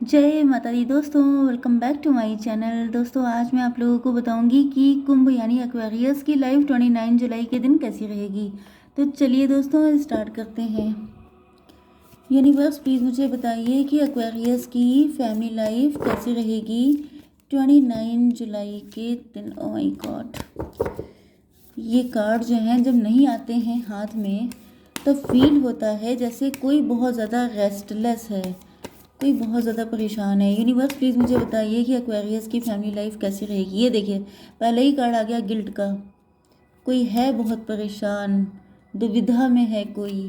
जय माता दी दोस्तों, welcome back to my channel. दोस्तों आज मैं आप लोगों को बताऊंगी कि कुंभ यानी एक्वेरियस की लाइफ 29 जुलाई के दिन कैसी रहेगी। तो चलिए दोस्तों स्टार्ट करते हैं। यूनिवर्स प्लीज़ मुझे बताइए कि एक्वेरियस की फैमिली लाइफ कैसी रहेगी 29 जुलाई के दिन। ओ माय गॉड, ये कार्ड जो हैं जब नहीं आते हैं हाथ में तो फील होता है जैसे कोई बहुत ज़्यादा रेस्टलेस है, कोई बहुत ज़्यादा परेशान है। यूनिवर्स प्लीज़ मुझे बताइए कि एक्वेरियस की फैमिली लाइफ कैसी रहेगी। ये देखिए पहले ही कार्ड आ गया गिल्ट का, कोई है बहुत परेशान, दुविधा में है कोई।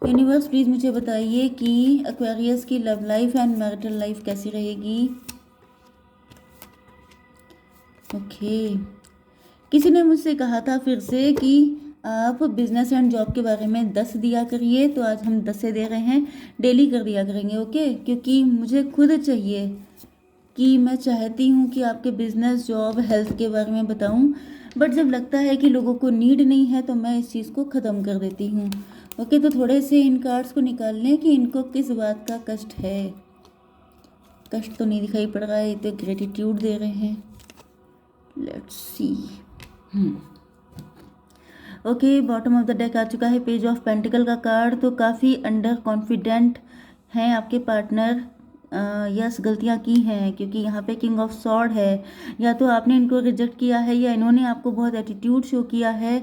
यूनिवर्स प्लीज़ मुझे बताइए कि एक्वेरियस की love life and marital life कैसी रहेगी। ओके, किसी ने मुझसे कहा था फिर से कि आप बिजनेस एंड जॉब के बारे में 10 दिया करिए, तो आज हम 10 से दे रहे हैं, डेली कर दिया करेंगे। ओके, क्योंकि मुझे खुद चाहिए कि मैं चाहती हूँ कि आपके बिजनेस जॉब हेल्थ के बारे में बताऊँ, बट जब लगता है कि लोगों को नीड नहीं है तो मैं इस चीज़ को ख़त्म कर देती हूँ। ओके, तो थोड़े से इन कार्ड्स को निकाल लें कि इनको किस बात का कष्ट है। कष्ट तो नहीं दिखाई पड़ रहा है, ये तो ग्रेटिट्यूड दे रहे हैं। Let's see. Okay, bottom of the deck आ चुका है पेज ऑफ पेंटिकल का कार्ड। तो काफ़ी अंडर कॉन्फिडेंट हैं आपके पार्टनर। यस, गलतियां की हैं क्योंकि यहाँ पे किंग ऑफ सॉर्ड है। या तो आपने इनको रिजेक्ट किया है या इन्होंने आपको बहुत एटीट्यूड शो किया है।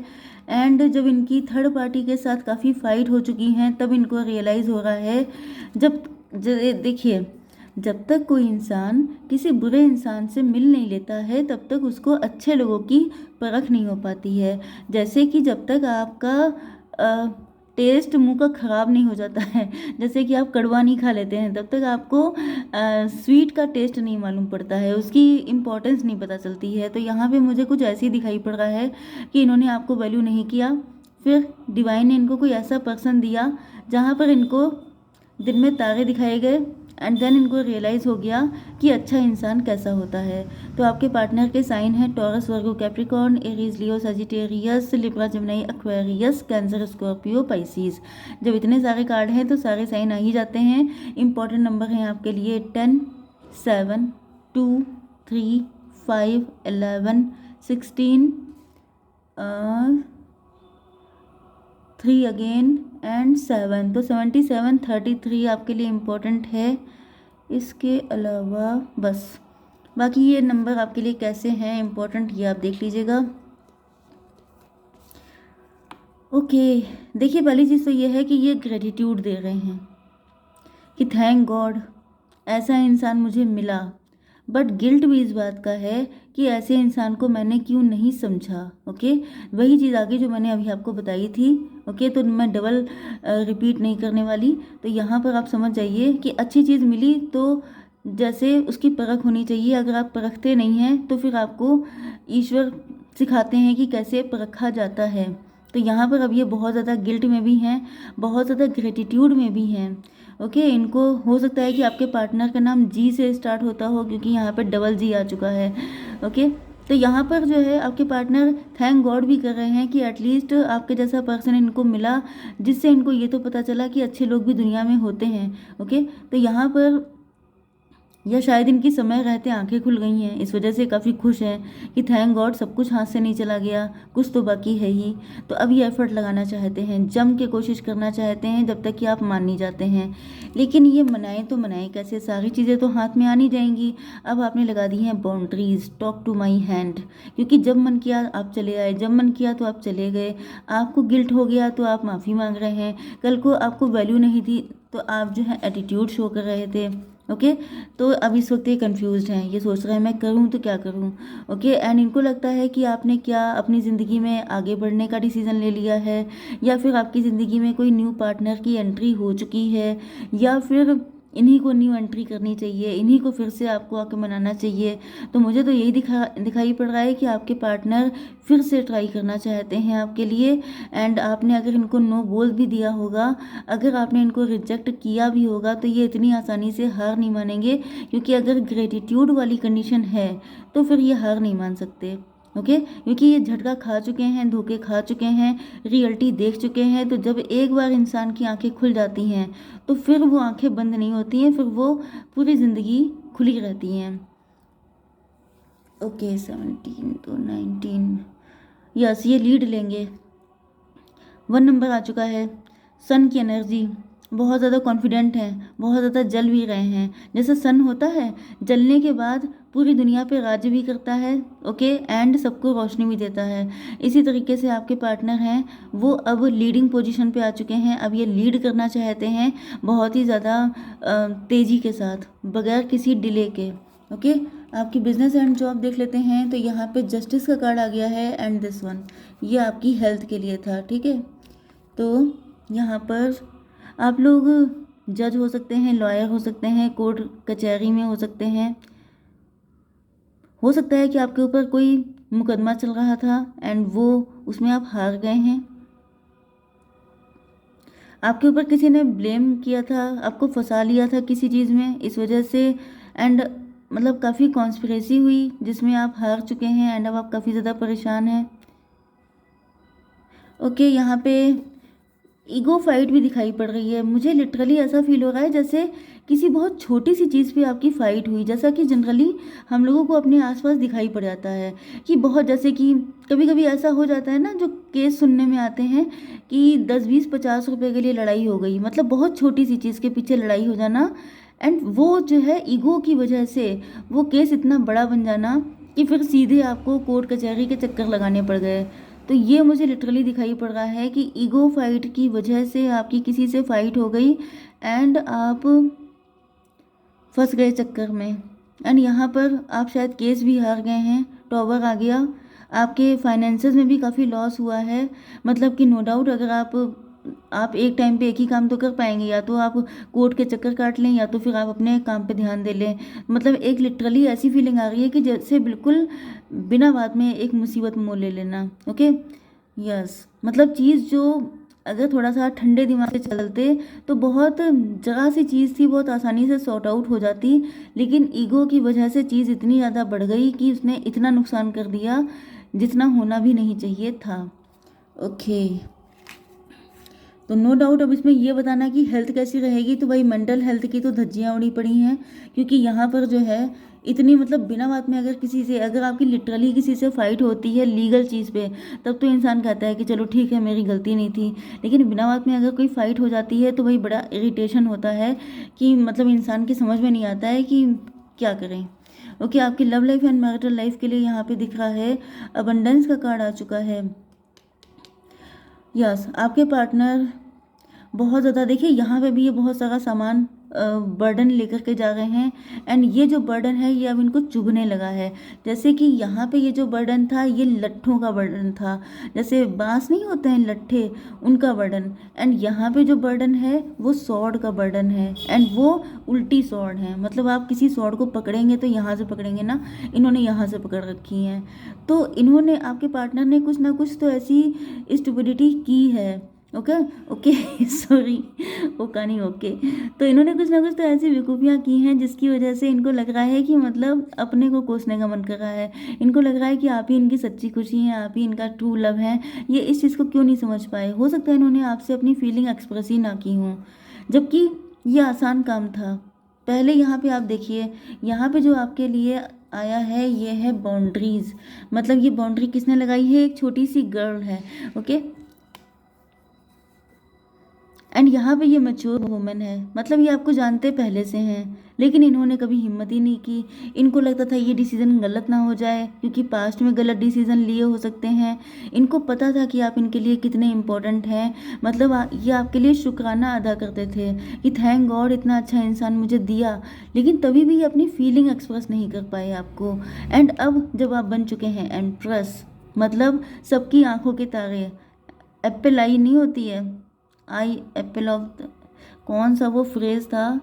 एंड जब इनकी थर्ड पार्टी के साथ काफ़ी फाइट हो चुकी हैं तब इनको रियलाइज़ हो रहा है। देखिए, जब तक कोई इंसान किसी बुरे इंसान से मिल नहीं लेता है तब तक उसको अच्छे लोगों की परख नहीं हो पाती है। जैसे कि जब तक आपका टेस्ट मुंह का ख़राब नहीं हो जाता है, जैसे कि आप कड़वा नहीं खा लेते हैं, तब तक आपको स्वीट का टेस्ट नहीं मालूम पड़ता है, उसकी इम्पोर्टेंस नहीं पता चलती है। तो यहाँ पे मुझे कुछ ऐसे ही दिखाई पड़ रहा है कि इन्होंने आपको वैल्यू नहीं किया, फिर डिवाइन ने इनको कोई ऐसा पर्सन दिया जहाँ पर इनको दिन में तारे दिखाए गए एंड देन इनको रियलाइज़ हो गया कि अच्छा इंसान कैसा होता है। तो आपके पार्टनर के साइन हैं Taurus, Virgo, Capricorn, Aries, Leo, Sagittarius, Libra, Gemini, Aquarius, Cancer, Scorpio, Pisces. जब इतने सारे कार्ड हैं तो सारे साइन आ ही जाते हैं। इंपॉर्टेंट नंबर हैं आपके लिए 10, 7, 2, 3, 5, 11, 16, 3 अगेन एंड 7। तो 77, 33 आपके लिए इम्पोर्टेंट है। इसके अलावा बस बाकी ये नंबर आपके लिए कैसे हैं इम्पोर्टेंट, ये आप देख लीजिएगा। ओके, देखिए पहली चीज़ तो ये है कि ये ग्रेटिट्यूड दे रहे हैं कि थैंक गॉड ऐसा इंसान मुझे मिला, बट गिल्ट भी इस बात का है कि ऐसे इंसान को मैंने क्यों नहीं समझा। ओके, वही चीज़ आगे जो मैंने अभी आपको बताई थी। ओके, तो मैं डबल रिपीट नहीं करने वाली। तो यहाँ पर आप समझ जाइए कि अच्छी चीज़ मिली तो जैसे उसकी परख होनी चाहिए। अगर आप परखते नहीं हैं तो फिर आपको ईश्वर सिखाते हैं कि कैसे परखा जाता है। तो यहाँ पर अब ये बहुत ज़्यादा गिल्ट में भी हैं, बहुत ज़्यादा ग्रेटिट्यूड में भी हैं। ओके, इनको हो सकता है कि आपके पार्टनर का नाम जी से स्टार्ट होता हो क्योंकि यहाँ पर डबल जी आ चुका है। ओके, तो यहाँ पर जो है आपके पार्टनर थैंक गॉड भी कर रहे हैं कि एटलीस्ट आपके जैसा पर्सन इनको मिला, जिससे इनको ये तो पता चला कि अच्छे लोग भी दुनिया में होते हैं। ओके, तो यहाँ पर या शायद इनकी समय रहते आंखें खुल गई हैं, इस वजह से काफ़ी खुश हैं कि थैंक गॉड सब कुछ हाथ से नहीं चला गया, कुछ तो बाकी है ही। तो अब ये एफर्ट लगाना चाहते हैं, जम के कोशिश करना चाहते हैं जब तक कि आप मान नहीं जाते हैं। लेकिन ये मनाएं तो मनाएं कैसे, सारी चीज़ें तो हाथ में आ नहीं जाएंगी। अब आपने लगा दी हैं boundaries, talk to my hand, क्योंकि जब मन किया आप चले आए, जब मन किया तो आप चले गए। आपको गिल्ट हो गया तो आप माफ़ी मांग रहे हैं, कल को आपको वैल्यू नहीं थी तो आप जो है एटीट्यूड शो कर रहे थे। ओके, तो अब इस वक्त ये कंफ्यूज्ड हैं, ये सोच रहे हैं मैं करूं तो क्या करूं। ओके, एंड इनको लगता है कि आपने क्या अपनी ज़िंदगी में आगे बढ़ने का डिसीज़न ले लिया है, या फिर आपकी ज़िंदगी में कोई न्यू पार्टनर की एंट्री हो चुकी है, या फिर इन्हीं को न्यू एंट्री करनी चाहिए, इन्हीं को फिर से आपको आके मनाना चाहिए। तो मुझे तो यही दिखाई पड़ रहा है कि आपके पार्टनर फिर से ट्राई करना चाहते हैं आपके लिए। एंड आपने अगर इनको नो बोल भी दिया होगा, अगर आपने इनको रिजेक्ट किया भी होगा, तो ये इतनी आसानी से हार नहीं मानेंगे, क्योंकि अगर ग्रेटिट्यूड वाली कंडीशन है तो फिर ये हार नहीं मान सकते। ओके, क्योंकि ये झटका खा चुके हैं, धोखे खा चुके हैं, रियलिटी देख चुके हैं। तो जब एक बार इंसान की आंखें खुल जाती हैं तो फिर वो आंखें बंद नहीं होती हैं, फिर वो पूरी ज़िंदगी खुली रहती हैं। ओके 17 तो 19, यस ये लीड लेंगे। 1 नंबर आ चुका है। सन की एनर्जी, बहुत ज़्यादा कॉन्फिडेंट हैं, बहुत ज़्यादा जल भी रहे हैं। जैसे सन होता है, जलने के बाद पूरी दुनिया पे राज्य भी करता है, ओके, एंड सबको रोशनी भी देता है। इसी तरीके से आपके पार्टनर हैं, वो अब लीडिंग पोजीशन पे आ चुके हैं। अब ये लीड करना चाहते हैं बहुत ही ज़्यादा तेज़ी के साथ, बगैर किसी डिले के। ओके, आपकी बिजनेस एंड जॉब देख लेते हैं। तो यहाँ पे जस्टिस का कार्ड आ गया है एंड दिस वन, ये आपकी हेल्थ के लिए था, ठीक है। तो यहाँ पर आप लोग जज हो सकते हैं, लॉयर हो सकते हैं, कोर्ट कचहरी में हो सकते हैं। हो सकता है कि आपके ऊपर कोई मुकदमा चल रहा था एंड वो उसमें आप हार गए हैं। आपके ऊपर किसी ने ब्लेम किया था, आपको फंसा लिया था किसी चीज़ में, इस वजह से एंड मतलब काफ़ी कॉन्स्पिरेसी हुई जिसमें आप हार चुके हैं एंड अब आप काफ़ी ज़्यादा परेशान हैं। ओके, यहाँ पे ईगो फाइट भी दिखाई पड़ रही है। मुझे लिटरली ऐसा फील हो रहा है जैसे किसी बहुत छोटी सी चीज़ पे आपकी फ़ाइट हुई, जैसा कि जनरली हम लोगों को अपने आसपास दिखाई पड़ जाता है कि बहुत, जैसे कि कभी कभी ऐसा हो जाता है ना, जो केस सुनने में आते हैं कि 10 20 50 रुपए के लिए लड़ाई हो गई, मतलब बहुत छोटी सी चीज़ के पीछे लड़ाई हो जाना एंड वो जो है ईगो की वजह से वो केस इतना बड़ा बन जाना कि फिर सीधे आपको कोर्ट कचहरी के चक्कर लगाने पड़ गए। तो ये मुझे लिटरली दिखाई पड़ रहा है कि ईगो फाइट की वजह से आपकी किसी से फाइट हो गई एंड आप फंस गए चक्कर में एंड यहाँ पर आप शायद केस भी हार गए हैं। टॉवर आ गया। आपके फाइनेंसेस में भी काफ़ी लॉस हुआ है, मतलब कि नो डाउट अगर आप एक टाइम पे एक ही काम तो कर पाएंगे, या तो आप कोर्ट के चक्कर काट लें या तो फिर आप अपने काम पे ध्यान दे लें। मतलब एक लिटरली ऐसी फीलिंग आ रही है कि जैसे बिल्कुल बिना बात में एक मुसीबत मोल ले लेना। ओके, यस, मतलब चीज़ जो अगर थोड़ा सा ठंडे दिमाग से चलते तो बहुत जगह सी चीज़ थी, बहुत आसानी से सॉर्ट आउट हो जाती, लेकिन ईगो की वजह से चीज़ इतनी ज़्यादा बढ़ गई कि उसने इतना नुकसान कर दिया जितना होना भी नहीं चाहिए था। ओके, तो नो डाउट अब इसमें ये बताना कि हेल्थ कैसी रहेगी, तो भाई मेंटल हेल्थ की तो धज्जियाँ उड़ी पड़ी हैं, क्योंकि यहाँ पर जो है इतनी, मतलब बिना बात में अगर किसी से, अगर आपकी लिटरली किसी से फाइट होती है लीगल चीज़ पे, तब तो इंसान कहता है कि चलो ठीक है मेरी गलती नहीं थी। लेकिन बिना बात में अगर कोई फाइट हो जाती है तो भाई बड़ा इरिटेशन होता है कि मतलब इंसान की समझ में नहीं आता है कि क्या करें। ओके, आपकी love life and marital life के लिए यहाँ पे दिख रहा है अबंडेंस का कार्ड आ चुका है। यस, आपके पार्टनर बहुत ज़्यादा, देखिए यहाँ पे भी ये बहुत सारा सामान बर्डन लेकर के जा रहे हैं एंड ये जो बर्डन है ये अब इनको चुभने लगा है। जैसे कि यहाँ पे ये जो बर्डन था ये लट्ठों का बर्डन था, जैसे बांस नहीं होते हैं लट्ठे, उनका बर्डन। एंड यहाँ पे जो बर्डन है वो सॉर्ड का बर्डन है एंड वो उल्टी सॉर्ड है, मतलब आप किसी सॉर्ड को पकड़ेंगे तो यहाँ से पकड़ेंगे ना, इन्होंने यहाँ से पकड़ रखी हैं। तो इन्होंने, आपके पार्टनर ने कुछ ना कुछ तो ऐसी स्टुपिडिटी की है। ओके ओके सॉरी, ओका नहीं, ओके। तो इन्होंने कुछ ना कुछ तो ऐसी बेवकूफ़ियाँ की हैं जिसकी वजह से इनको लग रहा है कि मतलब अपने को कोसने का मन कर रहा है। इनको लग रहा है कि आप ही इनकी सच्ची खुशी हैं, आप ही इनका ट्रू लव है। ये इस चीज़ को क्यों नहीं समझ पाए? हो सकता है इन्होंने आपसे अपनी फीलिंग एक्सप्रेस ही ना की हों, जबकि ये आसान काम था। पहले यहाँ पे आप देखिए, यहाँ पे जो आपके लिए आया है ये है बाउंड्रीज, मतलब ये बाउंड्री किसने लगाई है? एक छोटी सी गर्ल है। ओके, एंड यहाँ पे ये मैच्योर वुमेन है, मतलब ये आपको जानते पहले से हैं, लेकिन इन्होंने कभी हिम्मत ही नहीं की। इनको लगता था ये डिसीज़न गलत ना हो जाए, क्योंकि पास्ट में गलत डिसीज़न लिए हो सकते हैं। इनको पता था कि आप इनके लिए कितने इम्पोर्टेंट हैं, मतलब ये आपके लिए शुक्राना अदा करते थे कि थैंक गॉड इतना अच्छा इंसान मुझे दिया, लेकिन तभी भी ये अपनी फीलिंग एक्सप्रेस नहीं कर पाए आपको। एंड अब जब आप बन चुके हैं एम्प्रेस, मतलब सबकी आंखों के तारे, एप्पल आई नहीं होती है, आई एप्पल ऑफ, कौन सा वो फ्रेज था,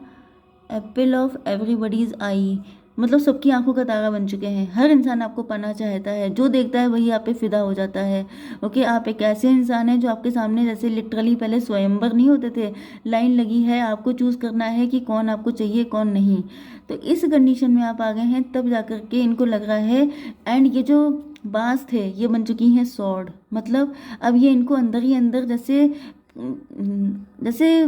एप्पल ऑफ एवरीबडीज आई, मतलब सबकी आंखों का तारा बन चुके हैं। हर इंसान आपको पाना चाहता है, जो देखता है वही आप पे फिदा हो जाता है। ओके, आप एक ऐसे इंसान हैं जो आपके सामने, जैसे लिटरली पहले स्वयंवर नहीं होते थे, लाइन लगी है, आपको चूज़ करना है कि कौन आपको चाहिए कौन नहीं। तो इस कंडीशन में आप आ गए हैं, तब जा कर के इनको लग रहा है। एंड ये जो बांस थे ये बन चुकी हैं सॉर्ड। मतलब अब ये इनको अंदर ही अंदर जैसे जैसे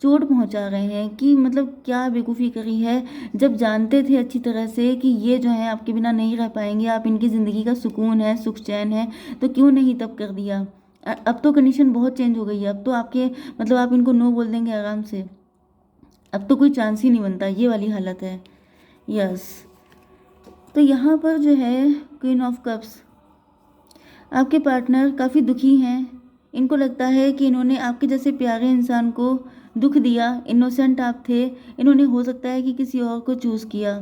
चोट पहुंचा रहे हैं कि मतलब क्या बेवकूफ़ी करी है, जब जानते थे अच्छी तरह से कि ये जो है आपके बिना नहीं रह पाएंगे, आप इनकी ज़िंदगी का सुकून है, सुख चैन है, तो क्यों नहीं तब कर दिया। अब तो कंडीशन बहुत चेंज हो गई है, अब तो आपके मतलब आप इनको नो बोल देंगे आराम से, अब तो कोई चांस ही नहीं बनता, ये वाली हालत है। यस, तो यहाँ पर जो है क्वीन ऑफ कप्स, आपके पार्टनर काफ़ी दुखी हैं। इनको लगता है कि इन्होंने आपके जैसे प्यारे इंसान को दुख दिया, इनोसेंट आप थे, इन्होंने हो सकता है कि किसी और को चूज़ किया,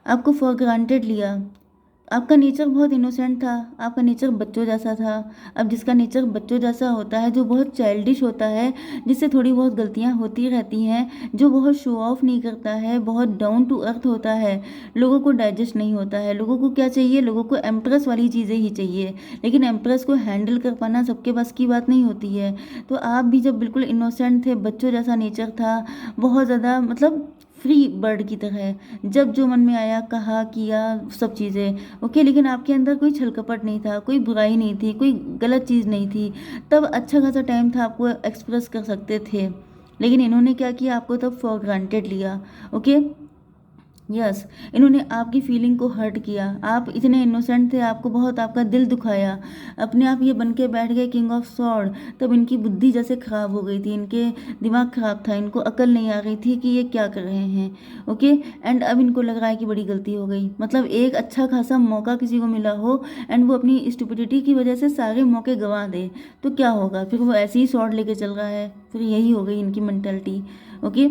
आपको फॉर ग्रांटेड लिया। आपका नेचर बहुत इनोसेंट था, आपका नेचर बच्चों जैसा था। अब जिसका नेचर बच्चों जैसा होता है, जो बहुत चाइल्डिश होता है, जिससे थोड़ी बहुत गलतियां होती रहती हैं, जो बहुत शो ऑफ नहीं करता है, बहुत डाउन टू अर्थ होता है, लोगों को डाइजेस्ट नहीं होता है। लोगों को क्या चाहिए, लोगों को एम्प्रेस वाली चीज़ें ही चाहिए, लेकिन एम्प्रेस को हैंडल कर पाना सबके बस की बात नहीं होती है। तो आप भी जब बिल्कुल इनोसेंट थे, बच्चों जैसा नेचर था, बहुत ज़्यादा मतलब फ्री बर्ड की तरह, जब जो मन में आया कहा किया सब चीज़ें ओके, लेकिन आपके अंदर कोई छल कपट नहीं था, कोई बुराई नहीं थी, कोई गलत चीज़ नहीं थी। तब अच्छा खासा टाइम था, आपको एक्सप्रेस कर सकते थे, लेकिन इन्होंने क्या किया, आपको तब फॉर ग्रांटेड लिया। ओके, यस, इन्होंने आपकी फीलिंग को हर्ट किया। आप इतने इनोसेंट थे, आपको बहुत आपका दिल दुखाया, अपने आप ये बन के बैठ गए किंग ऑफ सॉर्ड। तब इनकी बुद्धि जैसे खराब हो गई थी, इनके दिमाग खराब था, इनको अकल नहीं आ रही थी कि ये क्या कर रहे हैं। ओके, एंड अब इनको लग रहा है कि बड़ी गलती हो गई। मतलब एक अच्छा खासा मौका किसी को मिला हो एंड वो अपनी स्टुपिडिटी की वजह से सारे मौके गंवा दे, तो क्या होगा फिर, वो ऐसे ही सॉर्ड लेके चल रहा है, फिर यही हो गई इनकी मेंटेलिटी। ओके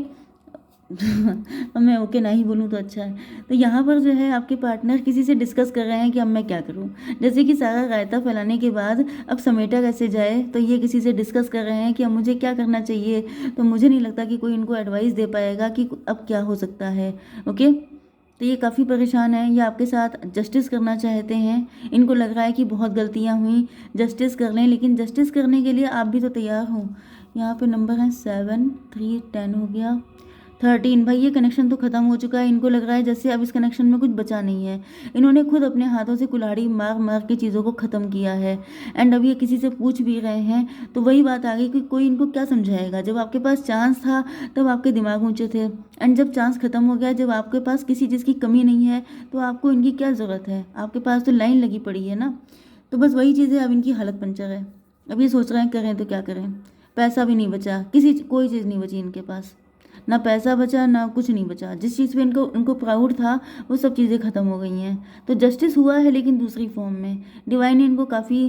अब मैं ओके नहीं बोलूँ तो अच्छा है। तो यहाँ पर जो है आपके पार्टनर किसी से डिस्कस कर रहे हैं कि अब मैं क्या करूँ, जैसे कि सारा रायता फैलाने के बाद अब समेटा कैसे जाए, तो ये किसी से डिस्कस कर रहे हैं कि अब मुझे क्या करना चाहिए। तो मुझे नहीं लगता कि कोई इनको एडवाइस दे पाएगा कि अब क्या हो सकता है। ओके, तो ये काफ़ी परेशान है, ये आपके साथ जस्टिस करना चाहते हैं, इनको लग रहा है कि बहुत गलतियाँ हुई, जस्टिस कर लें, लेकिन जस्टिस करने के लिए आप भी तो तैयार हो। यहाँ पे नंबर है 7, 3, 10 हो गया, 13। भाई ये कनेक्शन तो ख़त्म हो चुका है, इनको लग रहा है जैसे अब इस कनेक्शन में कुछ बचा नहीं है। इन्होंने खुद अपने हाथों से कुल्हाड़ी मार मार के चीज़ों को ख़त्म किया है। एंड अब ये किसी से पूछ भी रहे हैं तो वही बात आ गई कि कोई इनको क्या समझाएगा। जब आपके पास चांस था तब आपके दिमाग ऊंचे थे, एंड जब चांस ख़त्म हो गया, जब आपके पास किसी चीज़ की कमी नहीं है, तो आपको इनकी क्या ज़रूरत है, आपके पास तो लाइन लगी पड़ी है ना। तो बस वही चीज़ है, अब इनकी हालत पंचर है। अब ये सोच रहे हैं करें तो क्या करें, पैसा भी नहीं बचा, कोई चीज़ नहीं बची इनके पास, ना पैसा बचा ना कुछ नहीं बचा। जिस चीज़ पे इनको प्राउड था वो सब चीज़ें ख़त्म हो गई हैं। तो जस्टिस हुआ है लेकिन दूसरी फॉर्म में, डिवाइन ने इनको काफ़ी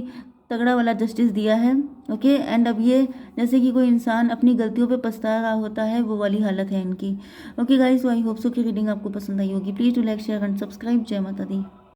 तगड़ा वाला जस्टिस दिया है। ओके, एंड अब ये जैसे कि कोई इंसान अपनी गलतियों पे पछता रहा होता है, वो वाली हालत है इनकी। Okay guys, I hope so कि रीडिंग आपको पसंद आई होगी। Please to like share and subscribe. जय माता दी।